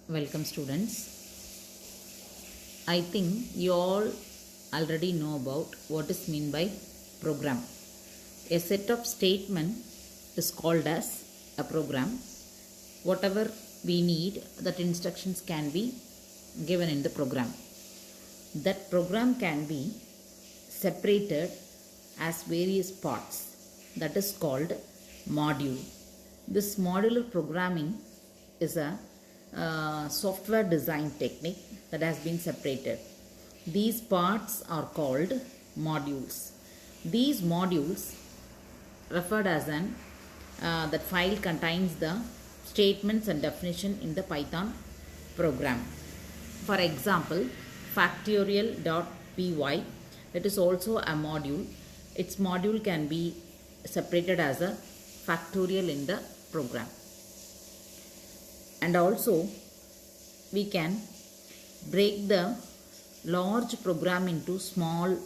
Welcome students. I think you all already know about what is meant by program. A set of statement is called as a program. Whatever we need, that instructions can be given in the program. That program can be separated as various parts. That is called module. This modular programming is a software design technique that has been separated. These parts are called modules. These modules referred as that file contains the statements and definition in the Python program. For example, factorial.py, that is also a module. Its module can be separated as a factorial in the program. And also we can break the large program into small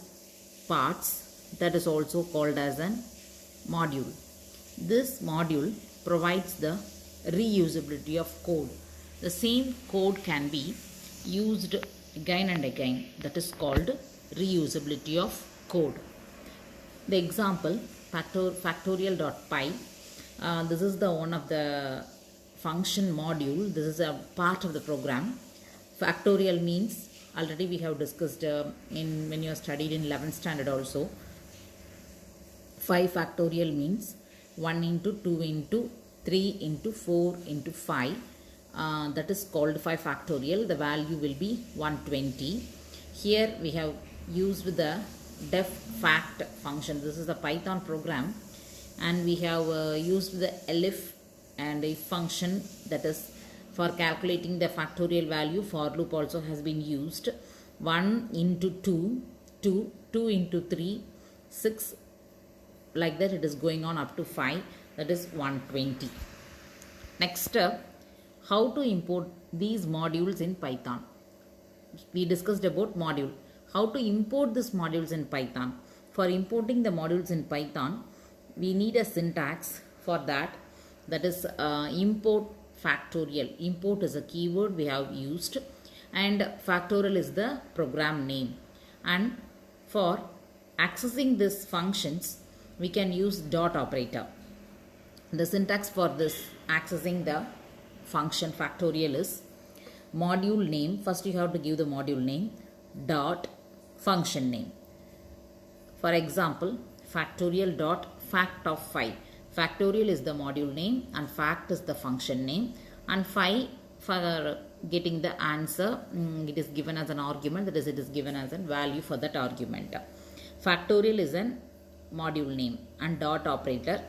parts, that is also called as an module. This module provides the reusability of code. The same code can be used again and again, that is called reusability of code. The example factorial.py, this is the one of the function module. This is a part of the program. Factorial means, already we have discussed when you have studied in 11th standard also. 5 factorial means 1 into 2 into 3 into 4 into 5. That is called 5 factorial. The value will be 120. Here we have used the def fact function. This is a Python program, and we have used the elif and a function, that is for calculating the factorial value. For loop also has been used. 1 into 2, 2 into 3, 6, like that it is going on up to 5, that is 120. Next, how to import these modules in Python. We discussed about module. How to import these modules in Python. For importing the modules in Python, we need a syntax for that. That is import factorial. Import is a keyword we have used, and factorial is the program name. And for accessing these functions, we can use dot operator. The syntax for this accessing the function factorial is module name. First you have to give the module name dot function name. For example, factorial dot fact of 5. Factorial is the module name and fact is the function name, and 5 for getting the answer, it is given as an argument, that is it is given as a value for that argument. Factorial is an module name and dot operator,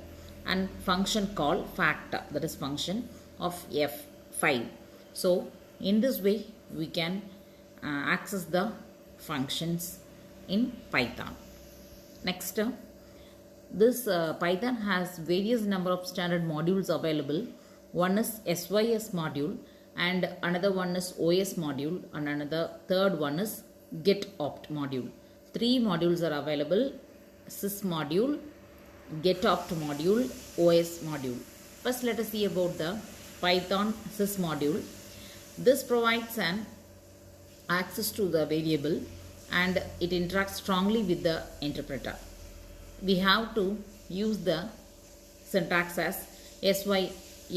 and function call fact, that is function of f5. So in this way we can access the functions in Python. Next, this Python has various number of standard modules available. One is SYS module, and another one is OS module, and another third one is GetOpt module. 3 modules are available: sys module, GetOpt module, OS module. First let us see about the Python sys module. This provides an access to the variable, and it interacts strongly with the interpreter. We have to use the syntax as sys.argv.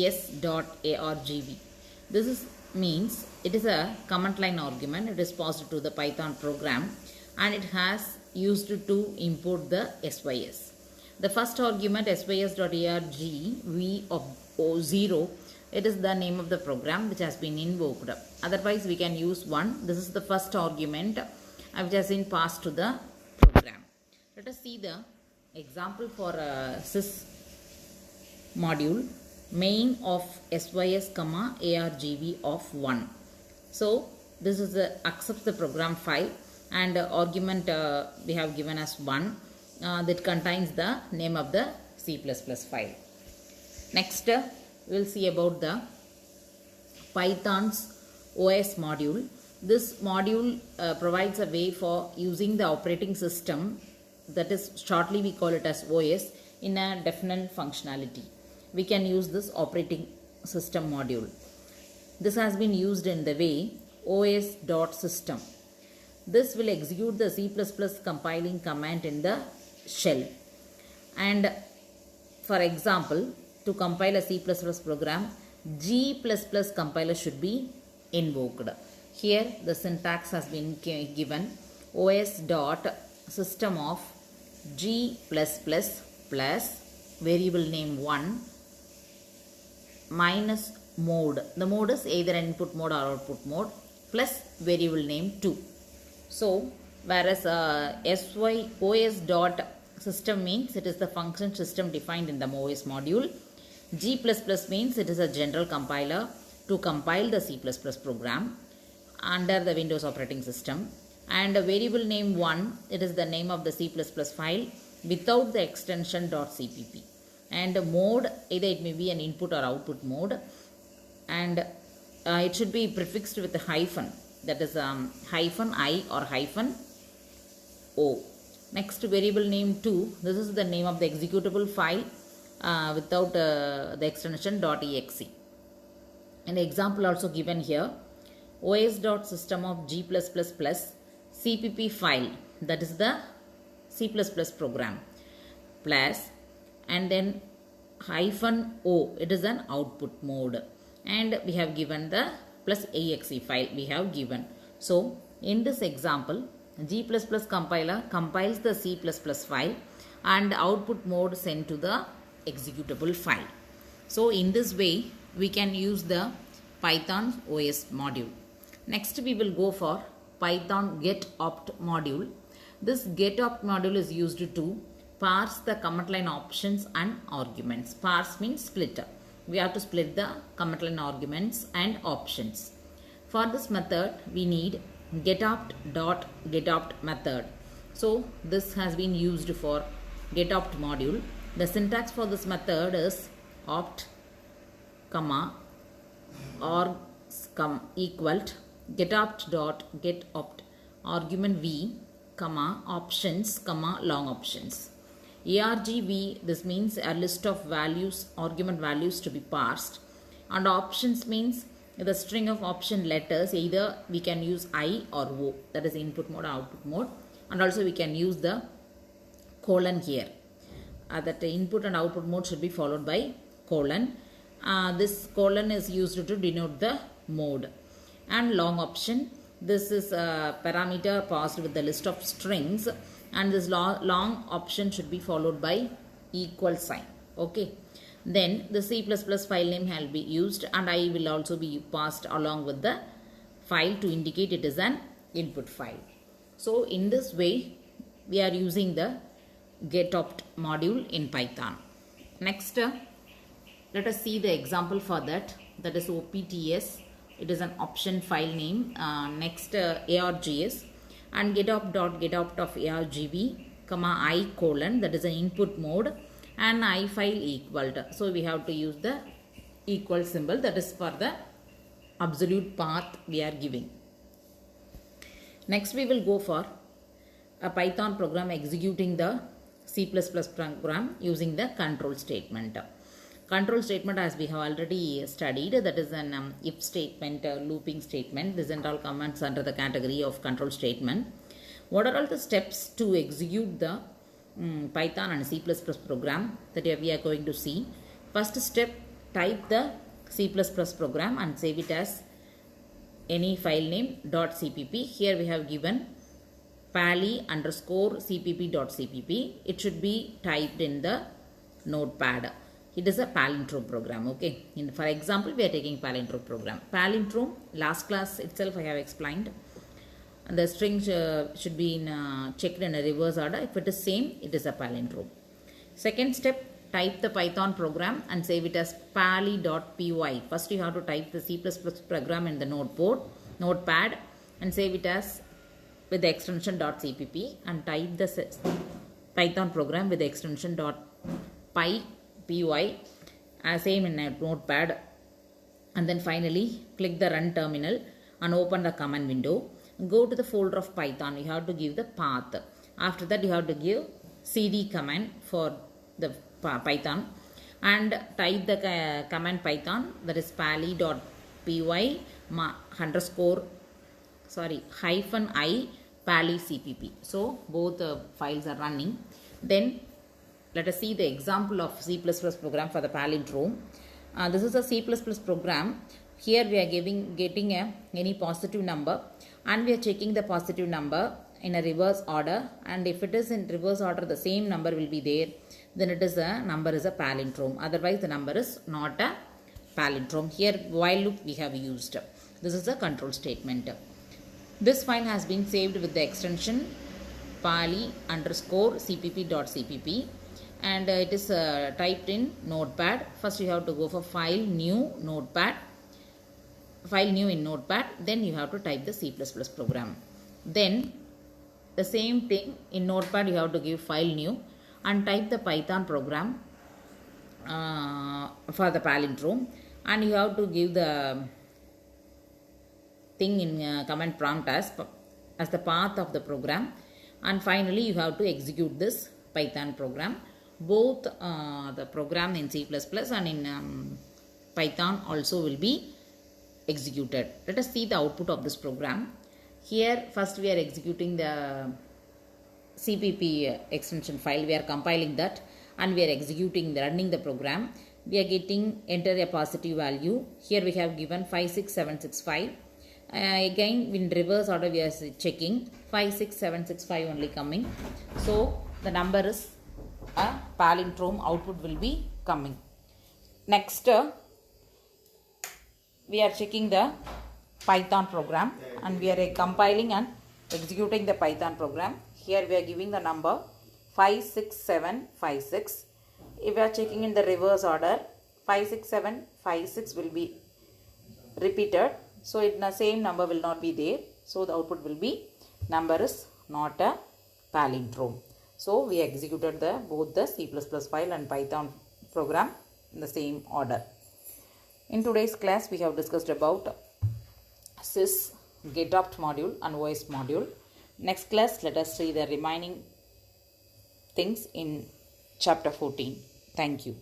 This means it is a command line argument. It is passed to the Python program, and it has used to import the sys. The first argument sys.argv of 0, it is the name of the program which has been invoked. Otherwise we can use 1. This is the first argument which has been passed to the program. Let us see the example for sys module. Main of sys comma argv of 1. So this is accepts the program file, and argument we have given as 1 that contains the name of the C++ file. Next, we will see about the Python's OS module. This module provides a way for using the operating system, that is shortly we call it as OS, in a definite functionality. We can use this operating system module. This has been used in the way os.system. This will execute the C++ compiling command in the shell. And for example, to compile a C++ program, G++ compiler should be invoked. Here the syntax has been given: os.system of G++ plus variable name 1 minus mode. The mode is either input mode or output mode, plus variable name 2. So whereas os.system means it is the function system defined in the OS module. G++ means it is a general compiler to compile the C++ program under the Windows operating system. And variable name 1, it is the name of the C++ file without the extension .cpp. And mode, either it may be an input or output mode, and it should be prefixed with a hyphen, that is hyphen I or hyphen O. Next, variable name 2, this is the name of the executable file without the extension .exe. An example also given here: os.system of G++ plus cpp file, that is the C++ program, plus, and then hyphen O, it is an output mode, and we have given the plus exe file we have given. So in this example, G++ compiler compiles the C++ file and output mode sent to the executable file. So in this way we can use the Python OS module. Next we will go for Python getopt module. This getopt module is used to parse the command line options and arguments. Parse means splitter. We have to split the command line arguments and options. For this method we need getopt method. So this has been used for getopt module. The syntax for this method is opt, args, equal getopt argument v, options, long options. Argv, this means a list of values, argument values to be parsed, and options means the string of option letters. Either we can use I or O, that is input mode or output mode, and also we can use the colon here. That input and output mode should be followed by colon. This colon is used to denote the mode. And long option, this is a parameter passed with the list of strings, and this long option should be followed by equal sign. Okay. Then the C++ file name will be used, and I will also be passed along with the file to indicate it is an input file. So in this way we are using the getopt module in Python. Next, let us see the example for that. That is OPTS. It is an option file name. Next, args, and getopt of argv, I colon, that is an input mode, and I file equal to. So we have to use the equal symbol, that is for the absolute path we are giving. Next we will go for a Python program executing the C++ program using the control statement. Control statement, as we have already studied, that is an if statement, looping statement. These are all commands under the category of control statement. What are all the steps to execute the Python and C++ program that we are going to see? First step, type the C++ program and save it as any file name .cpp. Here we have given pali_cpp.cpp. It should be typed in the notepad. It is a palindrome program. Okay. For example, we are taking palindrome program. Palindrome, last class itself I have explained. And the string should be checked in a reverse order. If it is same, it is a palindrome. Second step, type the Python program and save it as pali.py. First you have to type the C++ program in the notepad and save it as with the extension .cpp, and type the Python program with the extension .py, same in a notepad, and then finally click the run terminal and open the command window. Go to the folder of Python. You have to give the path. After that you have to give cd command for the Python and type the command Python, that is pali.py py underscore hyphen I pali cpp. So both files are running. Then let us see the example of C++ program for the palindrome. This is a C++ program. Here we are getting any positive number, and we are checking the positive number in a reverse order, and if it is in reverse order the same number will be there, then it is a number is a palindrome. Otherwise the number is not a palindrome. Here while loop we have used. This is a control statement. This file has been saved with the extension pali underscore cpp.cpp, and it is typed in Notepad. First you have to go for file new Notepad, file new in Notepad, then you have to type the C++ program. Then the same thing in Notepad you have to give file new and type the Python program for the palindrome, and you have to give the thing in command prompt as the path of the program, and finally you have to execute this Python program. Both the program in C++ and in Python also will be executed. Let us see the output of this program. Here first we are executing the CPP extension file. We are compiling that and we are executing, running the program. We are getting enter a positive value. Here we have given 56765. Again in reverse order we are checking 56765 only coming. So the number is a palindrome, output will be coming. Next we are checking the Python program, and we are compiling and executing the Python program. Here we are giving the number 56756. If we are checking in the reverse order, 56756 will be repeated, so the same number will not be there, so the output will be number is not a palindrome. So we executed both the C++ file and Python program in the same order. In today's class we have discussed about sys, getopt module and OS module. Next class let us see the remaining things in chapter 14. Thank you.